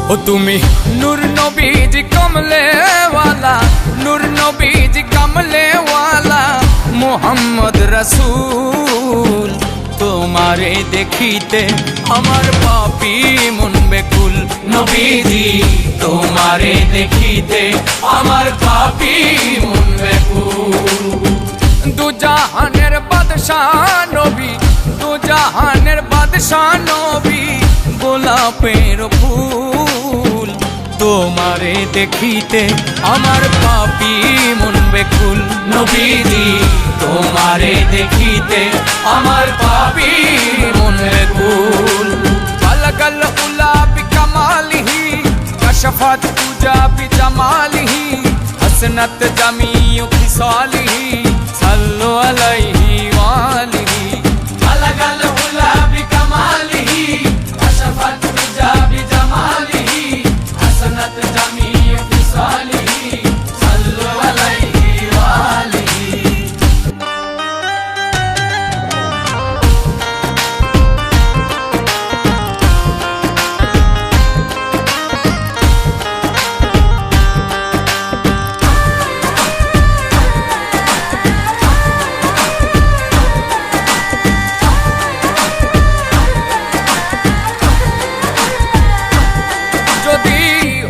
ओ तुम्ही नूर नबीजी कमले वाला, नूर नबीजी कमले वाला मोहम्मद रसूल। तुम्हारे देखीते আমার পাপী মন বেকুল নবীজি, তোমারে দেখিতে আমার পাপী মন বেকুল। দু জাহানের বাদশাহ নবী, দু জাহানের বাদশাহ নবী গোলাপের ফুল। তোমারে দেখিতে আমার পাপী মন বেকুল নবীজি, তোমারে দেখিতে আমার পাপী মন বেকুল। अलगल उला बिकमालिही कशफत पूजा बिजमालिही हसनत जमीउ खिसालिही सल्लु अलैहि वालिही। अलगल उला बिकमालिही कशफत पूजा बिजमालिही हसनत जमीउ खिसालिही सल्लु अलैहि वालिही।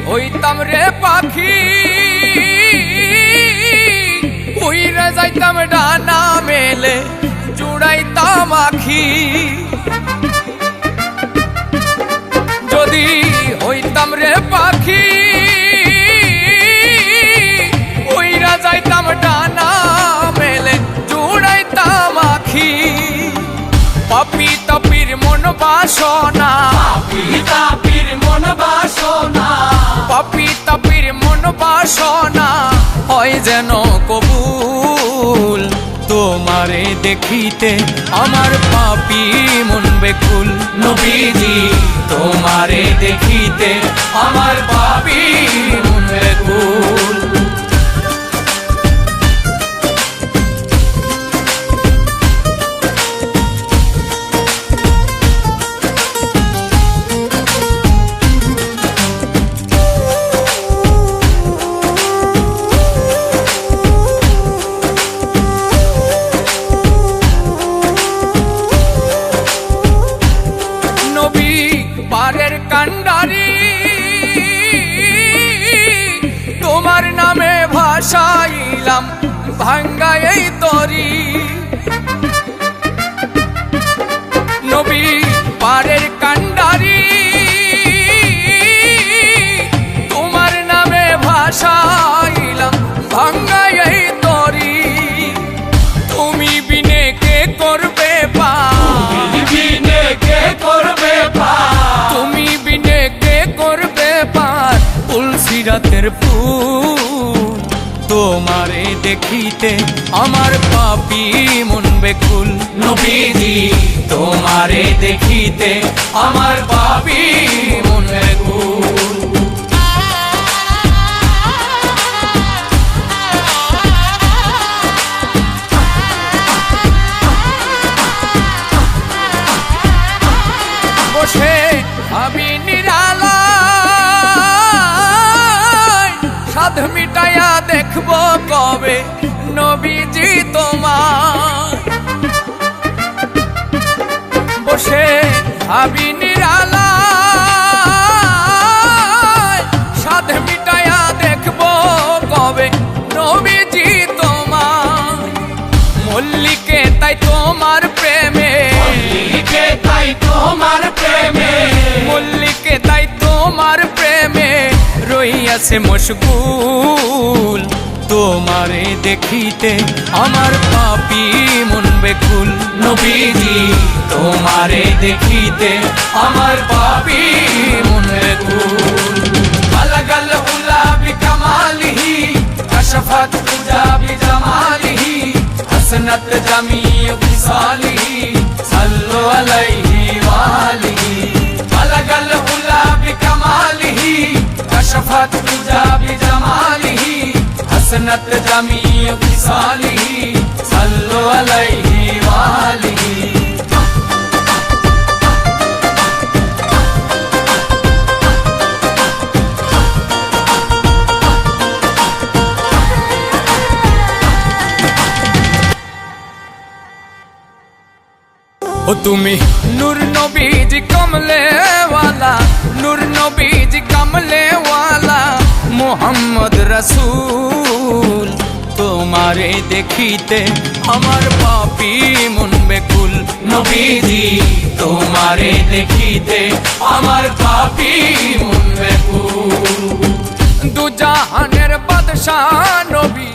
হইতাম রে পাখি উইরে যাইতাম ডানা মেলে জুড়াইতাম আখি। যদি হইতাম রে পাখি উইরে যাইতাম ডানা মেলে জুড়াইতাম আখি। পাপি তাপির মন বাসনা, পাপি তাপির মন বাসনা, পাপি তাপির মন বাসনা হয় যেন কবুল। তোমারে দেখিতে আমার পাপী মন বেকুল নবীজি, তোমারে দেখিতে আমার পাপী মন বেকুল। পারের কান্ডারি তোমার নামে ভাসাইলাম ভাঙ্গা এই তরি। নবী পারের কান্ডারি তোমার নামে ভাসাইলাম ভাঙ্গা এই তরি। তুমি বিনে কে করবে পার, তুমি বিনে কে করবে পার, তুমি বিনে কে করবে পার তুলসিরাতের ফুল। তোমারে দেখিতে আমার পাপী মন বেকুল নবীজি, তোমারে দেখিতে আমার পাপী মন বেকুল। বসে আমি নিরালায় সাধ মিটাইয়া দেখব কবে নবীজি তোমার। বসে আমি নিরালায় সাধ মিটাইয়া দেখব কবে নবীজি তোমার। মল্লিকে তাই তোমার প্রেমে, মল্লিকে তাই তোমার প্রেমে, মল্লিকে তাই তোমার প্রেমে রইয়াছে মশগুল। তোমারে দেখিতে আমার পাপী মন বেকুল নবীজি, তোমারে দেখিতে আমার পাপী মন বেকুল। अलगल उला बिकमालिही कशफत पूजा बिजमालिही हसनत जमीउ खिसालिही सल्लु अलैहि वालिही। अलगल उला बिकमालिही कशफत पूजा बिजमालिही हसनत जमीउ खिसालिही सल्लु अलैहि वालिही। ও তুমি নূর নবীজি কমলেওয়ালা, নূর নবীজি কমলেওয়ালা মোহাম্মদ রসূল। তোমারে দেখিতে আমার পাপী মন বেকুল, নবীজি তোমারে দেখিতে আমার পাপী মন বেকুল। দু জাহানের বাদশা নবী।